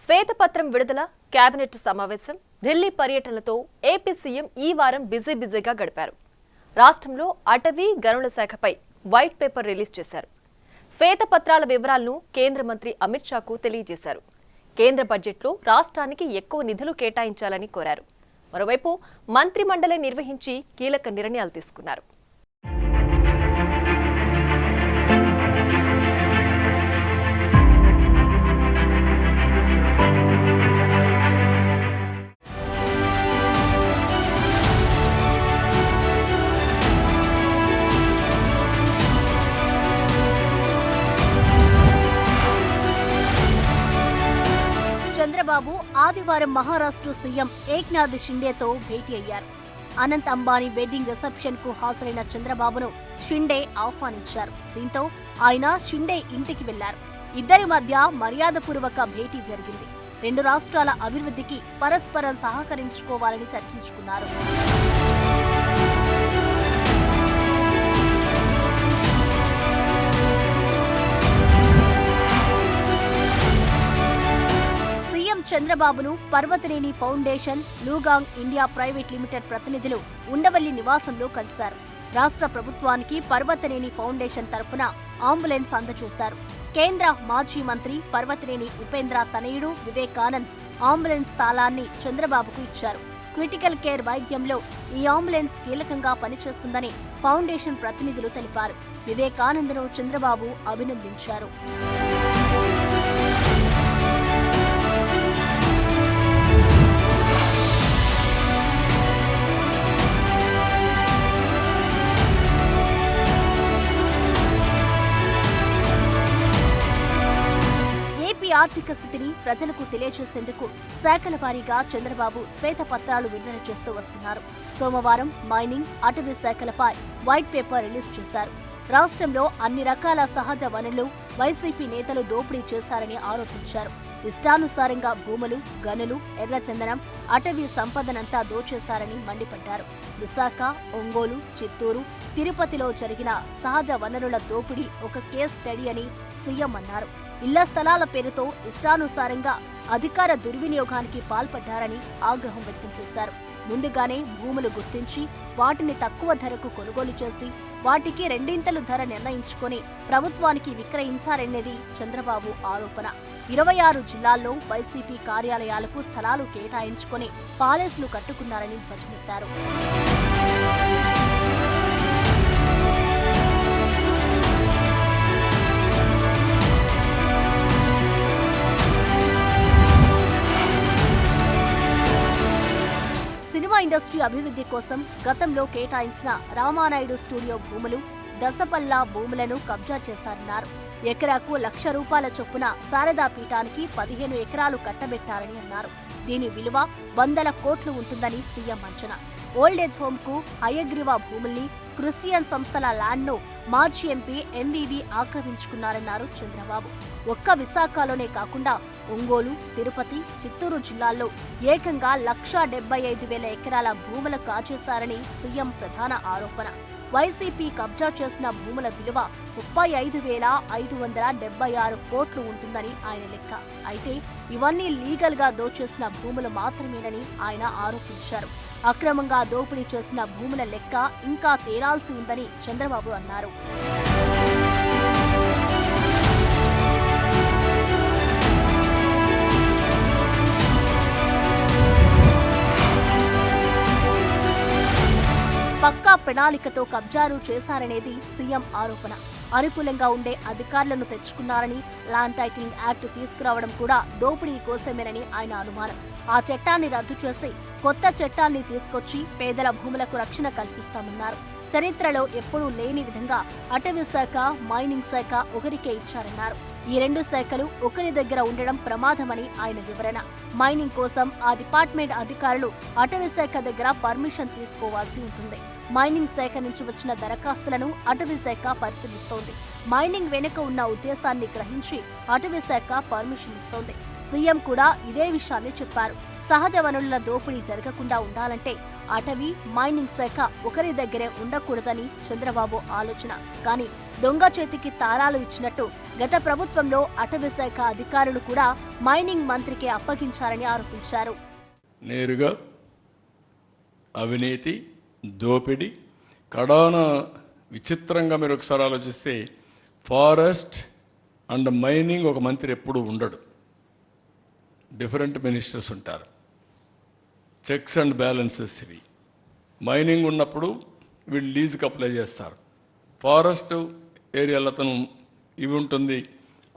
శ్వేతపత్రం విడుదల, కేబినెట్ సమావేశం, ఢిల్లీ పర్యటనలతో ఏపీ సీఎం ఈ వారం బిజీగా గడిపారు. రాష్ట్రంలో అటవీ, గనుల శాఖపై వైట్ పేపర్ రిలీజ్ చేశారు. శ్వేతపత్రాల వివరాలను కేంద్ర మంత్రి అమిత్ షాకు తెలియజేశారు. కేంద్ర బడ్జెట్లో రాష్ట్రానికి ఎక్కువ నిధులు కేటాయించాలని కోరారు. మరోవైపు మంత్రిమండలి నిర్వహించి కీలక నిర్ణయాలు తీసుకున్నారు. చంద్రబాబు ఆదివారం మహారాష్ట్ర సీఎం ఏక్నాథ్ షిండేతో భేటీ అయ్యారు. అనంత్ అంబానీ వెడ్డింగ్ రిసెప్షన్ కు హాజరైన చంద్రబాబును షిండే ఆహ్వానించారు. దీంతో ఆయన షిండే ఇంటికి వెళ్లారు. ఇద్దరి మధ్య మర్యాదపూర్వక భేటీ జరిగింది. రెండు రాష్ట్రాల అభివృద్ధికి పరస్పరం సహకరించుకోవాలని చర్చించుకున్నారు. చంద్రబాబును Parvataneni foundation, Lugang India private limited ప్రతినిధులు ఉండవల్లి నివాసంలో కలిశారు. రాష్ట్ర ప్రభుత్వానికి పర్వతనేని ఫౌండేషన్ తరఫున అంబులెన్స్ అందజేశారు. కేంద్ర మాజీ మంత్రి పర్వతనేని ఉపేంద్ర తనయుడు వివేకానంద్ అంబులెన్స్ తాళాన్ని చంద్రబాబుకు ఇచ్చారు. క్రిటికల్ కేర్ వైద్యంలో ఈ అంబులెన్స్ కీలకంగా పనిచేస్తుందని ఫౌండేషన్ ప్రతినిధులు తెలిపారు. వివేకానంద్ను చంద్రబాబు అభినందించారు. ఆర్థిక స్థితిని ప్రజలకు తెలియజేసేందుకు శాఖల వారీగా చంద్రబాబు శ్వేతపత్రాలు విడుదల చేస్తూ వస్తున్నారు. సోమవారం మైనింగ్, అటవీ శాఖలపై వైట్ పేపర్ రిలీజ్ చేశారు. రాష్ట్రంలో అన్ని రకాల సహజ వనరులు వైసీపీ నేతలు దోపిడీ చేశారని ఆరోపించారు. ఇష్టానుసారంగా భూములు, గనులు, ఎర్రచందనం, అటవీ సంపదనంతా దోచేశారని మండిపడ్డారు. విశాఖ, ఒంగోలు, చిత్తూరు, తిరుపతిలో జరిగిన సహజ వనరుల దోపిడీ ఒక కేస్ స్టడీ అని సీఎం అన్నారు. ఇళ్ల స్థలాల పేరుతో ఇష్టానుసారంగా అధికార దుర్వినియోగానికి పాల్పడ్డారని ఆగ్రహం వ్యక్తం చేశారు. ముందుగానే భూములు గుర్తించి వాటిని తక్కువ ధరకు కొనుగోలు చేసి వాటికి రెండింతలు ధర నిర్ణయించుకొని ప్రభుత్వానికి విక్రయించారనేది చంద్రబాబు ఆరోపణ. 26 జిల్లాల్లో వైసీపీ కార్యాలయాలకు స్థలాలు కేటాయించుకొని పాలెస్లు కట్టుకున్నారని ధ్వజమెత్తారు. సినిమా ఇండస్ట్రీ అభివృద్ధి కోసం గతంలో కేటాయించిన రామానాయుడు స్టూడియో భూములు, దశపల్లా భూములను కబ్జా చేశారన్నారు. ఎకరాకు ₹1,00,000 చొప్పున శారదా పీఠానికి 15 ఎకరాలు కట్టబెట్టారని అన్నారు. దీని విలువ 100 కోట్లు ఉంటుందని సీఎం అంచనా. ఓల్డేజ్ హోమ్ కు హయగ్రీవ భూముల్ని, క్రిస్టియన్ సంస్థల ల్యాండ్ను మాజీ ఎంపీ ఎంవీవీ ఆక్రమించుకున్నారన్నారు చంద్రబాబు. ఒక్క విశాఖలోనే కాకుండా ఒంగోలు, తిరుపతి, చిత్తూరు జిల్లాల్లో ఏకంగా 1,75,000 ఎకరాల భూములు కాజేశారని సీఎం ప్రధాన ఆరోపణ. వైసీపీ కబ్జా చేసిన భూముల విలువ 35,576 కోట్లు ఉంటుందని ఆయన లెక్క. అయితే ఇవన్నీ లీగల్ గా దోచేసిన భూములు మాత్రమేనని ఆయన ఆరోపించారు. అక్రమంగా దోపిడీ చేసిన భూముల లెక్క ఇంకా తేలాల్సి ఉందని చంద్రబాబు అన్నారు. పక్కా ప్రణాళికతో కబ్జాలు చేశారనేది సీఎం ఆరోపణ. అనుకూలంగా ఉండే అధికారులను తెచ్చుకున్నారని, ల్యాండ్ టైటిలింగ్ యాక్ట్ తీసుకురావడం కూడా దోపిడీ కోసమేనని ఆయన అనుమానం. ఆ చట్టాన్ని రద్దు చేసి కొత్త చట్టాన్ని తీసుకొచ్చి పేదల భూములకు రక్షణ కల్పిస్తామన్నారు. చరిత్రలో ఎప్పుడూ లేని విధంగా అటవీ శాఖ, మైనింగ్ శాఖ ఒకరికే ఇచ్చారన్నారు. ఈ రెండు శాఖలు ఒకరి దగ్గర ఉండడం ప్రమాదమని ఆయన వివరణ. మైనింగ్ కోసం ఆ డిపార్ట్మెంట్ అధికారులు అటవీ శాఖ దగ్గర పర్మిషన్ తీసుకోవాల్సి ఉంటుంది. మైనింగ్ శాఖ నుంచి వచ్చిన దరఖాస్తులను అటవీ శాఖ పరిశీలిస్తోంది. మైనింగ్ వెనుక ఉన్న ఉద్దేశాన్ని గ్రహించి అటవీ శాఖ పర్మిషన్ ఇస్తోంది. సీఎం కూడా ఇదే విషయాన్ని చెప్పారు. సహజ వనరుల దోపిడీ జరగకుండా ఉండాలంటే అటవీ, మైనింగ్ శాఖ ఒకరి దగ్గరే ఉండకూడదని చంద్రబాబు ఆలోచన. కానీ దొంగ చేతికి తాళాలు ఇచ్చినట్టు గత ప్రభుత్వంలో అటవీ శాఖ అధికారులు కూడా మైనింగ్ మంత్రికి అప్పగించారని ఆరోపించారు. నేరుగా అవినీతి, దోపిడీ, కడాన విచిత్రంగా మీరు ఒకసారి ఆలోచిస్తే ఫారెస్ట్ అండ్ మైనింగ్ ఒక మంత్రి ఎప్పుడూ ఉండడు, డిఫరెంట్ మినిస్టర్స్ ఉంటారు. చెక్స్ అండ్ బ్యాలెన్సెస్ ఇవి. మైనింగ్ ఉన్నప్పుడు వీళ్ళు లీజుకి అప్లై చేస్తారు, ఫారెస్ట్ ఏరియాలో అతను ఇవి ఉంటుంది,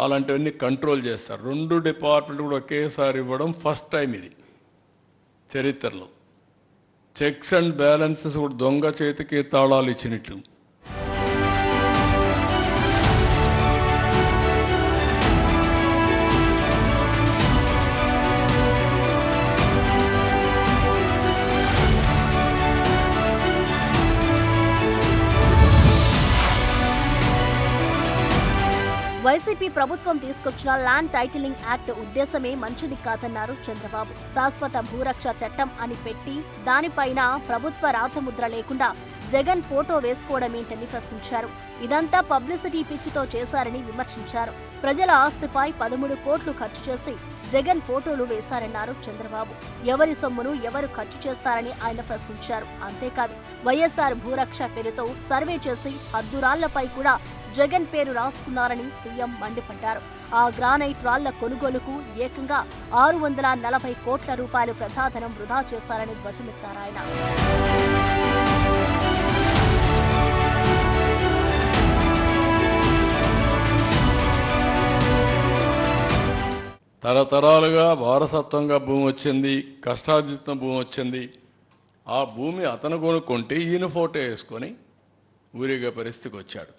అలాంటివన్నీ కంట్రోల్ చేస్తారు. రెండు డిపార్ట్మెంట్ కూడా ఒకేసారి ఇవ్వడం ఫస్ట్ టైం ఇది చరిత్రలో. చెక్స్ అండ్ బ్యాలెన్సెస్ కూడా దొంగ చేతికి తాళాలు ఇచ్చినట్టు. వైసీపీ ప్రభుత్వం తీసుకొచ్చిన ల్యాండ్ టైటిలింగ్ యాక్ట్ ఉద్దేశమే మంచిది కాదన్నారు చంద్రబాబు. శాశ్వత భూరక్ష చట్టం అని పెట్టి దానిపైన ప్రభుత్వ రాజముద్ర లేకుండా జగన్ ఫోటో వేసుకోవడమేంటని ప్రశ్నించారు. ఇదంతా పబ్లిసిటీ పిచ్చితో చేశారని విమర్శించారు. ప్రజల ఆస్తిపై 13 కోట్లు ఖర్చు చేసి జగన్ ఫోటోలు వేశారన్నారు చంద్రబాబు. ఎవరి సొమ్మును ఎవరు ఖర్చు చేస్తారని ఆయన ప్రశ్నించారు. అంతేకాదు వైఎస్ఆర్ భూరక్ష పేరుతో సర్వే చేసి హద్దురాళ్లపై కూడా జగన్ పేరు రాసుకున్నారని సీఎం మండిపడ్డారు. ఆ గ్రానైట్ రాళ్ల కొనుగోలుకు ఏకంగా 640 కోట్ల రూపాయలు ప్రజాధనం వృధా చేశారని ధ్వజమెత్తారాయన. తరతరాలుగా వారసత్వంగా భూమి వచ్చింది, కష్టార్జిత భూమి వచ్చింది. ఆ భూమి అతను కొనుక్కుంటే ఈయన ఫోటో వేసుకొని ఊరిగే పరిస్థితికి వచ్చాడు.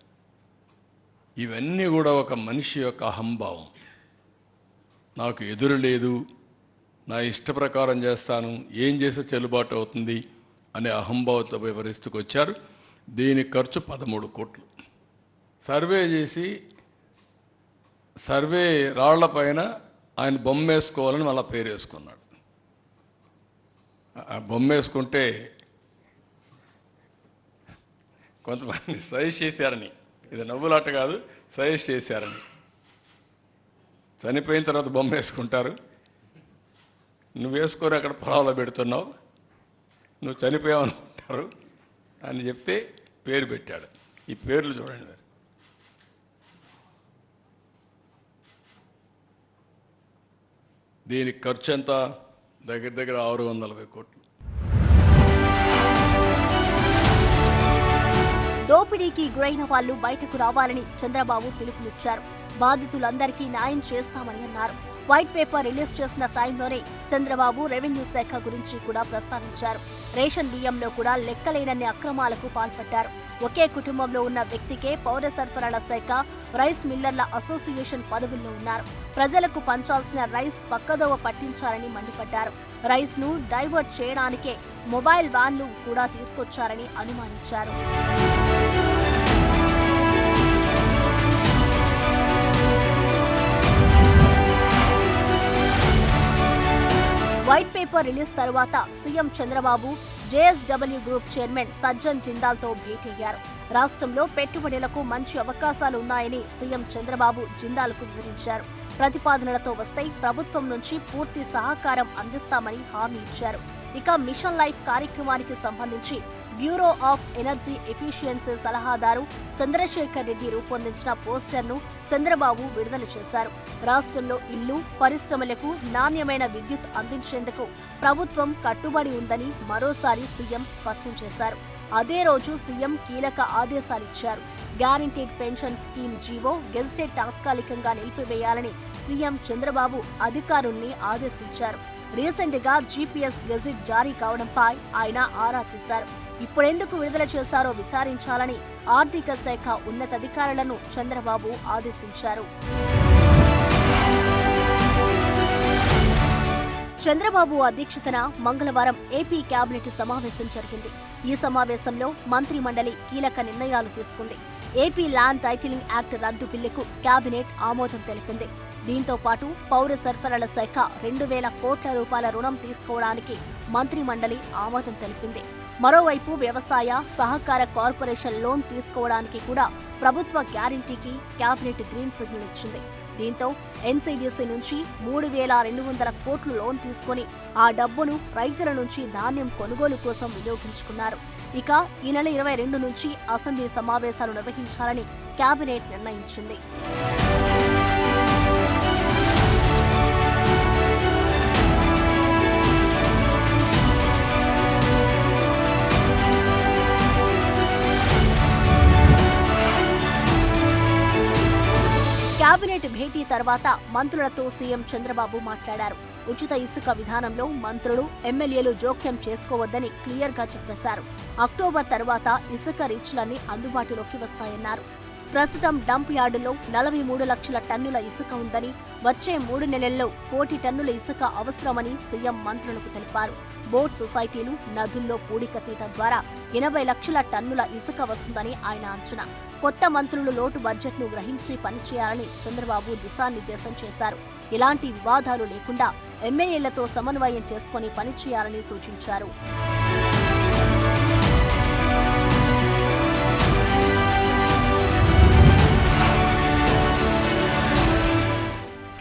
ఇవన్నీ కూడా ఒక మనిషి యొక్క అహంభావం. నాకు ఎదురు లేదు, నా ఇష్ట ప్రకారం చేస్తాను, ఏం చేస్తే చెల్లుబాటు అవుతుంది అనే అహంభావంతో పరిస్థితికి వచ్చారు. దీని ఖర్చు 13 కోట్లు. సర్వే చేసి సర్వే రాళ్లపైన ఆయన బొమ్మ వేసుకోవాలని మళ్ళీ పేరు వేసుకున్నాడు. ఆ బొమ్మ వేసుకుంటే కొంతమంది సజెస్ట్ చేశారని, ఇది నవ్వులాట కాదు, సజెస్ట్ చేశారని. చనిపోయిన తర్వాత బొమ్మ వేసుకుంటారు, నువ్వు వేసుకొని అక్కడ పొలాల్లో పెడుతున్నావు, నువ్వు చనిపోయావు అనుకుంటారు అని చెప్తే పేరు పెట్టాడు. ఈ పేర్లు చూడండి మరి. దీనికి ఖర్చు ఎంత? దగ్గర దగ్గర 640 కోట్లు. దోపిడీకి గురైన వాళ్లు బయటకు రావాలని చంద్రబాబు పిలుపునిచ్చారు. బాధితులందరికీ న్యాయం చేస్తామని అన్నారు. వైట్ పేపర్ రిలీజ్ చేసిన టైంలోనే చంద్రబాబు రెవెన్యూ శాఖ గురించి కూడా ప్రస్తావించారు. రేషన్ బియ్యంలో కూడా లెక్కలేనన్ని అక్రమాలకు పాల్పడ్డారు. ఒకే కుటుంబంలో ఉన్న వ్యక్తికే పౌర సరఫరాల శాఖ, రైస్ మిల్లర్ల అసోసియేషన్ పదవుల్లో ఉన్నారు. ప్రజలకు పంచాల్సిన రైస్ పక్కదోవ పట్టించారని మండిపడ్డారు. రైస్ ను డైవర్ట్ చేయడానికే మొబైల్ వ్యాన్లు కూడా తీసుకొచ్చారని అనుమానించారు. వైట్ పేపర్ రిలీజ్ తర్వాత CM Chandrababu JSW group chairman Sajjan జిందాల్తో భేటీ అయ్యారు. రాష్ట్రంలో పెట్టుబడులకు మంచి అవకాశాలు ఉన్నాయని సీఎం చంద్రబాబు జిందాల్కు వివరించారు. ప్రతిపాదనలతో వస్తే ప్రభుత్వం నుంచి పూర్తి సహకారం అందిస్తామని హామీ ఇచ్చారు. ఇక మిషన్ లైఫ్ కార్యక్రమానికి సంబంధించి బ్యూరో ఆఫ్ ఎనర్జీ ఎఫిషియన్సీ సలహాదారు చంద్రశేఖర్ రెడ్డి రూపొందించిన పోస్టర్ను చంద్రబాబు విడుదల చేశారు. రాష్ట్రంలో ఇల్లు, పరిశ్రమలకు నాణ్యమైన విద్యుత్ అందించేందుకు ప్రభుత్వం కట్టుబడి ఉందని మరోసారి సీఎం స్పష్టం చేశారు. అదే రోజు సీఎం కీలక ఆదేశాలిచ్చారు. Guaranteed pension scheme GO gazetted తాత్కాలికంగా నిలిపివేయాలని సీఎం చంద్రబాబు అధికారుల్ని ఆదేశించారు. రీసెంట్ గా జీపీఎస్ గెజిట్ జారీ కావడంపై ఆయన ఆరా తీశారు. ఇప్పుడెందుకు విడుదల చేశారో విచారించాలని ఆర్థిక శాఖ ఉన్నతాధికారులను చంద్రబాబు ఆదేశించారు. చంద్రబాబు అధ్యక్షతన మంగళవారం ఏపీ కేబినెట్ సమావేశం జరిగింది. ఈ సమావేశంలో మంత్రి మండలి కీలక నిర్ణయాలు తీసుకుంది. ఏపీ ల్యాండ్ టైటిలింగ్ యాక్ట్ రద్దు బిల్లుకు కేబినెట్ ఆమోదం తెలిపింది. దీంతో పాటు పౌర సరఫరాల శాఖ 2,000 కోట్ల రూపాయల రుణం తీసుకోవడానికి మంత్రి మండలి ఆమోదం తెలిపింది. మరోవైపు వ్యవసాయ సహకార కార్పొరేషన్ లోన్ తీసుకోవడానికి కూడా ప్రభుత్వ గ్యారంటీకి కేబినెట్ గ్రీన్ సిగ్నల్ ఇచ్చింది. దీంతో ఎన్సీడీసీ నుంచి 3,200 కోట్లు లోన్ తీసుకుని ఆ డబ్బును రైతుల నుంచి ధాన్యం కొనుగోలు కోసం వినియోగించుకున్నారు. ఇక ఈ నెల 22 నుంచి అసెంబ్లీ సమావేశాలు నిర్వహించాలని కేబినెట్ నిర్ణయించింది. కేబినెట్ భేటీ తర్వాత మంత్రులతో సీఎం చంద్రబాబు మాట్లాడారు. ఉచిత ఇసుక విధానంలో మంత్రులు, ఎమ్మెల్యేలు జోక్యం చేసుకోవద్దని క్లియర్ గా చెప్పేశారు. అక్టోబర్ తర్వాత ఇసుక రీచ్లన్నీ అందుబాటులోకి వస్తాయన్నారు. ప్రస్తుతం డంప్ యార్డులో 43 లక్షల టన్నుల ఇసుక ఉందని, వచ్చే 3 నెలల్లో 1 కోటి టన్నుల ఇసుక అవసరమని సీఎం మంత్రులకు తెలిపారు. బోట్ సొసైటీలు, నదుల్లో పూడికతీత ద్వారా 80 లక్షల టన్నుల ఇసుక వస్తుందని ఆయన అంచనా. కొత్త మంత్రులు లోటు బడ్జెట్ను గ్రహించి పనిచేయాలని చంద్రబాబు దిశానిర్దేశం చేశారు. ఇలాంటి వివాదాలు లేకుండా ఎమ్మెల్యేలతో సమన్వయం చేసుకుని పనిచేయాలని సూచించారు.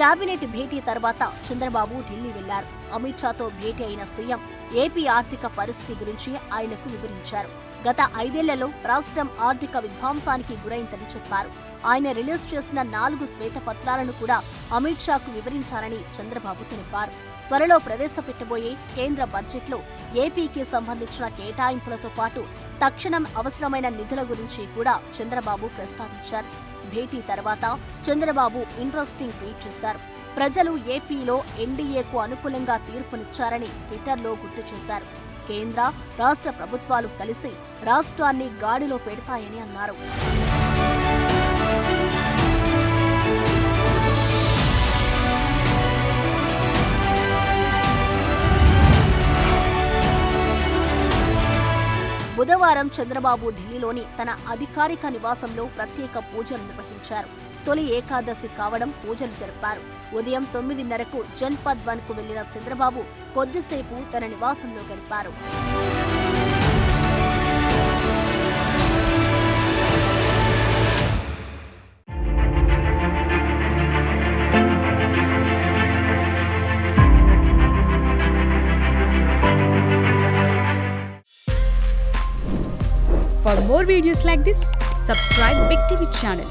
కేబినెట్ భేటీ తర్వాత చంద్రబాబు ఢిల్లీ వెళ్లారు. అమిత్ షాతో భేటీ అయిన సీఎం ఏపీ ఆర్థిక పరిస్థితి గురించి ఆయనకు వివరించారు. గత 5 ఏళ్లలో రాష్ట్రం ఆర్థిక విధ్వంసానికి గురైందని చెప్పారు. ఆయన రిలీజ్ చేసిన 4 శ్వేతపత్రాలను కూడా అమిత్ షాకు వివరించారని చంద్రబాబు తెలిపారు. త్వరలో ప్రవేశపెట్టబోయే కేంద్ర బడ్జెట్లో ఏపీకి సంబంధించిన కేటాయింపులతో పాటు తక్షణం అవసరమైన నిధుల గురించి కూడా చంద్రబాబు ప్రస్తావించారు. భేటీ తర్వాత చంద్రబాబు ఇంట్రెస్టింగ్ ట్వీట్ చేశారు. ప్రజలు ఏపీలో ఎన్డీఏకు అనుకూలంగా తీర్పునిచ్చారని ట్విట్టర్లో గుర్తు చేశారు. కేంద్ర, రాష్ట్ర ప్రభుత్వాలు కలిసి రాష్ట్రాన్ని గాడిలో పెడతాయని అన్నారు. బుధవారం చంద్రబాబు ఢిల్లీలోని తన అధికారిక నివాసంలో ప్రత్యేక పూజలు నిర్వహించారు. తొలి ఏకాదశి కావడం పూజలు జరిపారు. ఉదయం 9:30కు జన్పద్ వన్కు వెళ్లిన చంద్రబాబు కొద్దిసేపు తన నివాసంలో గడిపారు. For more videos like this, subscribe Big TV channel.